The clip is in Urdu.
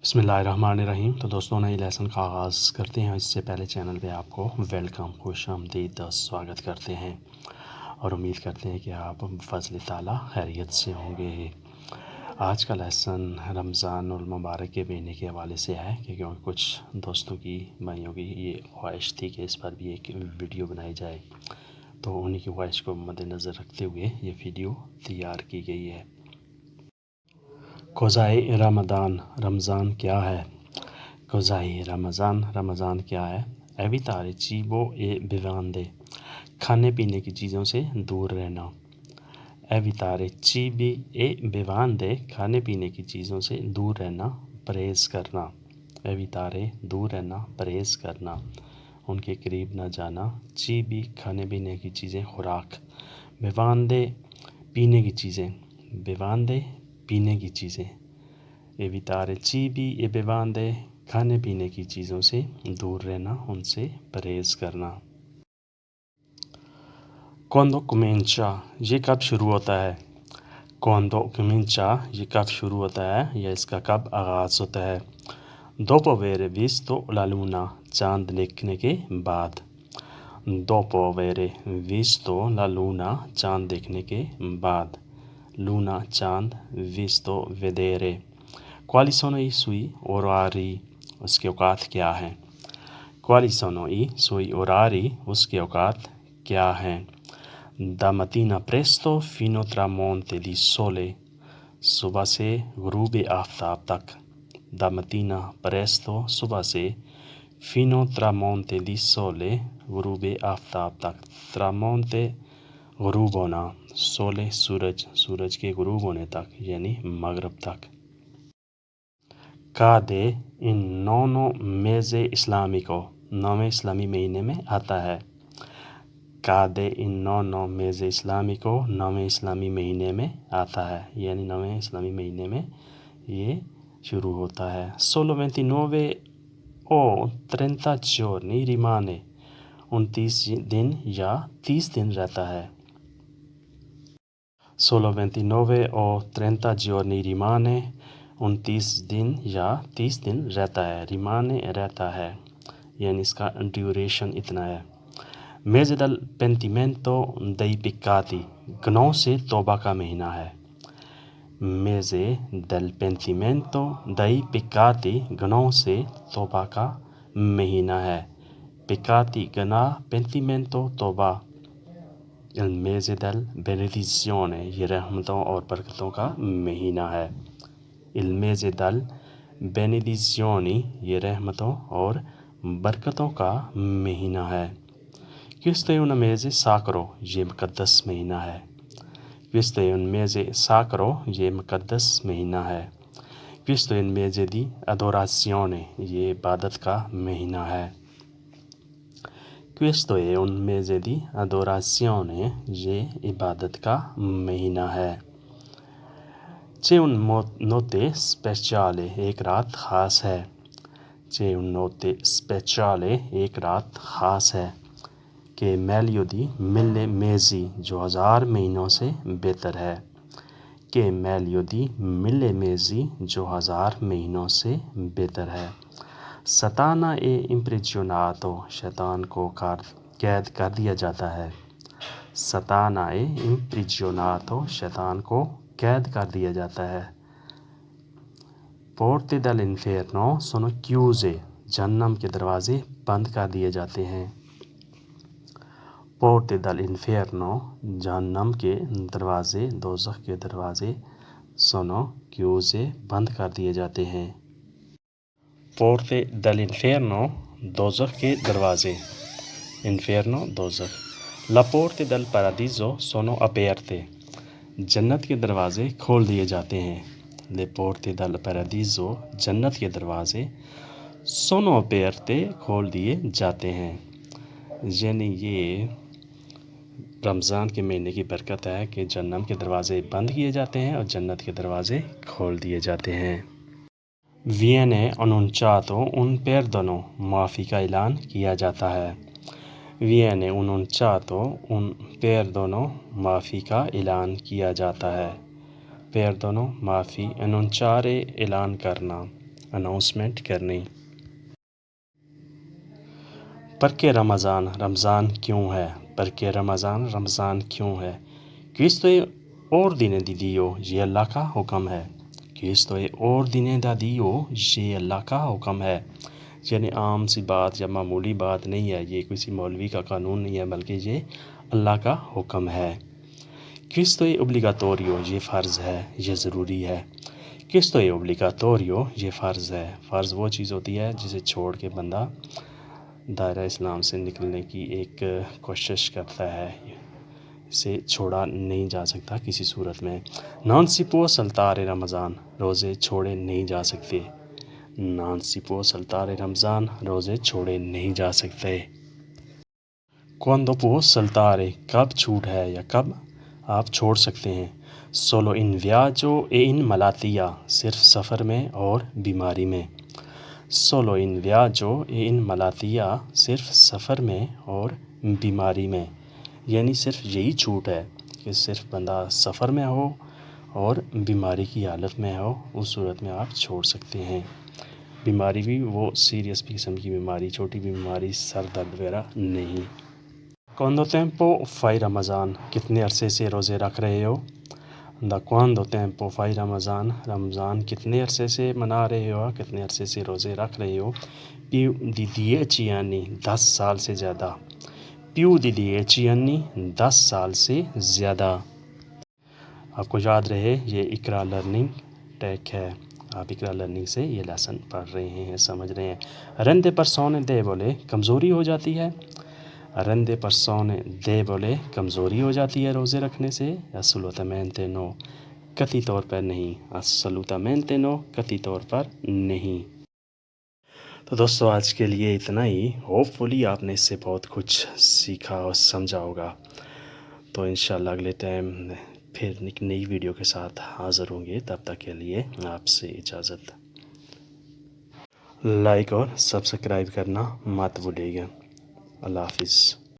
بسم اللہ الرحمن الرحیم۔ تو دوستوں نئی لیسن کا آغاز کرتے ہیں۔ اس سے پہلے چینل پہ آپ کو ویلکم، خوش آمدید، سواگت کرتے ہیں اور امید کرتے ہیں کہ آپ بفضل تعالیٰ خیریت سے ہوں گے۔ آج کا لیسن رمضان المبارک کے مہینے کے حوالے سے ہے کیونکہ کچھ دوستوں کی، بھائیوں کی یہ خواہش تھی کہ اس پر بھی ایک ویڈیو بنائی جائے، تو انہی کی خواہش کو مد نظر رکھتے ہوئے یہ ویڈیو تیار کی گئی ہے۔ قضائے رمضان، رمضان کیا ہے؟ قضائے رمضان، رمضان کیا ہے؟ ایویتارے چیبو اے بیواندے، کھانے پینے کی چیزوں سے دور رہنا۔ ایویتارے چیبی اے بیواندے، کھانے پینے کی چیزوں سے دور رہنا، پرہیز کرنا۔ ایویتارے دور رہنا، پرہیز کرنا، ان کے قریب نہ جانا۔ چیبی کھانے پینے کی چیزیں، خوراک۔ بیواندے پینے کی چیزیں، بیواندے پینے کی چیزیں۔ ایویتارے چیبی اے بیواندے، کھانے پینے کی چیزوں سے دور رہنا، ان سے پرہیز کرنا۔ کوندو کمینچا، یہ کب شروع ہوتا ہے؟ کوندو کمینچا، یہ کب شروع ہوتا ہے یا اس کا کب آغاز ہوتا ہے؟ دوپو ویرے ویستو لا لونا، چاند دیکھنے کے بعد۔ دوپو ویرے ویستو لا لونا، چاند دیکھنے کے بعد۔ لونا چاند، ویستو ویدیرے۔ کوالی سونو ای سوئی اوراری، اس کے اوقات کیا ہیں؟ کوالی سونو ای سوئی اوراری، اس کے اوقات کیا ہیں؟ دا متینا پریستو فینو ترامونتے دی سولے، صبح سے غروب آفتاب تک۔ دا متینا پریستو، صبح سے، فینو ترامونتے دی سولے، غروب آفتاب تک۔ ترامونتے غروب ہونا، سولے سورج، سورج کے غروب ہونے تک یعنی مغرب تک۔ کادے ان نونو میزے اسلامی کو، نویں اسلامی مہینے میں آتا ہے۔ کادے ان نونو میزے اسلامی کو، نویں اسلامی مہینے میں آتا ہے یعنی نویں اسلامی مہینے میں یہ شروع ہوتا ہے۔ سولو 29 او 30 giorni rimane، 29 دن یا 30 دن رہتا ہے۔ سولو 29 او 30 giorni rimane، 29 دن یا 30 دن رہتا ہے۔ ریمانے رہتا ہے یعنی اس کا ڈیوریشن اتنا ہے۔ میزے دل پینٹیمنٹو دئی پکاتی، گناہوں سے توبہ کا مہینہ ہے۔ میزے دل پینٹیمنٹو دئی پکاتی، گناہوں سے توبہ کا مہینہ ہے۔ پکاتی گناہ، پینٹیمنٹو توبہ۔ المیزے دل بینیڈیزیونے، یہ رحمتوں اور برکتوں کا مہینہ ہے۔ المیزے دل بینیڈیزیونی، یہ رحمتوں اور برکتوں کا مہینہ ہے۔ کویسٹو è un mese sacro، یہ مقدس مہینہ ہے۔ کویسٹو è un mese sacro، یہ مقدس مہینہ ہے۔ کویسٹو è un mese di adorazione، یہ عبادت کا مہینہ ہے۔ کویسٹو è un mese di adorazione، یہ عبادت کا مہینہ ہے۔ C'è un notte speciale، ایک رات خاص ہے۔ C'è un notte speciale، ایک رات خاص ہے۔ کہ meglio di mille mesi، جو 1000 مہینوں سے بہتر ہے۔ کہ meglio di mille mesi، جو 1000 مہینوں سے بہتر ہے۔ Satana è imprigionato، شیطان کو قید کر دیا جاتا ہے۔ Satana è imprigionato، شیطان کو قید کر دیا جاتا ہے۔ Porte dell'inferno sono chiuse، جہنم کے دروازے بند کر دیے جاتے ہیں۔ Porte dell'inferno، جہنم کے دروازے، دوزخ کے دروازے، sono chiuse، بند کر دیے جاتے ہیں۔ Porte dell'inferno، دوزخ کے دروازے، انفیرنو دوزخ۔ La porte del paradiso sono aperte، جنت کے دروازے کھول دیے جاتے ہیں۔ Le porte del paradiso، جنت کے دروازے، sono aperte، کھول دیے جاتے ہیں۔ یعنی یہ رمضان کے مہینے کی برکت ہے کہ جہنم کے دروازے بند کیے جاتے ہیں اور جنت کے دروازے کھول دیے جاتے ہیں۔ Viene annunciato un perdono، معافی کا اعلان کیا جاتا ہے۔ Viene annunciato un perdono، معافی کا اعلان کیا جاتا ہے۔ Perdono معافی، annunciare اعلان کرنا۔ اناؤنسمنٹ کرنی۔ پرکے رمضان رمضان کیوں ہے؟ پرکے رمضان کیوں ہے؟ Questo ordine di Dio یہ اللہ کا حکم ہے۔ Questo ordine da Dio یہ اللہ کا حکم ہے۔ یعنی عام سی بات یا معمولی بات نہیں ہے، یہ کسی مولوی کا قانون نہیں ہے، بلکہ یہ اللہ کا حکم ہے۔ Questo obbligatorio یہ فرض ہے، یہ ضروری ہے۔ Questo obbligatorio یہ فرض ہے۔ فرض وہ چیز ہوتی ہے جسے چھوڑ کے بندہ دائرہ اسلام سے نکلنے کی ایک کوشش کرتا ہے، اسے چھوڑا نہیں جا سکتا کسی صورت میں۔ Non si può saltare Ramadan روزے چھوڑے نہیں جا سکتے۔ Non si può saltare Ramadan روزے چھوڑے نہیں جا سکتے۔ Quando può saltare کب چھوٹ ہے یا کب آپ چھوڑ سکتے ہیں۔ Solo in viaggio e in malattia صرف سفر میں اور بیماری میں۔ Solo in viaggio e in malattia صرف سفر میں اور بیماری میں، یعنی صرف یہی چھوٹ ہے کہ صرف بندہ سفر میں ہو اور بیماری کی حالت میں ہو، اس صورت میں آپ چھوڑ سکتے ہیں۔ بیماری بھی وہ سیریس قسم کی بیماری، چھوٹی بیماری، سر درد وغیرہ نہیں۔ Quanto tempo fai Ramadan کتنے عرصے سے روزے رکھ رہے ہو؟ Da quanto tempo fai Ramadan رمضان کتنے عرصے سے منا رہے ہو، کتنے عرصے سے روزے رکھ رہے ہو؟ Più di 10 anni 10 سال سے زیادہ۔ Più di 10 anni 10 سال سے زیادہ۔ آپ کو یاد رہے یہ اقرا لرننگ ٹیک ہے، آپ اقرا لرننگ سے یہ لیسن پڑھ رہے ہیں، سمجھ رہے ہیں۔ Rende persone deboli کمزوری ہو جاتی ہے۔ Rende persone deboli کمزوری ہو جاتی ہے روزے رکھنے سے۔ Assolutamente no قطعی طور پر نہیں۔ Assolutamente no قطعی طور پر نہیں۔ تو دوستو آج کے لیے اتنا ہی، ہوپ فلی آپ نے اس سے بہت کچھ سیکھا اور سمجھا ہوگا۔ تو انشاءاللہ اگلے ٹائم پھر ایک نئی ویڈیو کے ساتھ حاضر ہوں گے، تب تک کے لیے آپ سے اجازت۔ لائک اور سبسکرائب کرنا مت بھولیے گا۔ اللہ حافظ۔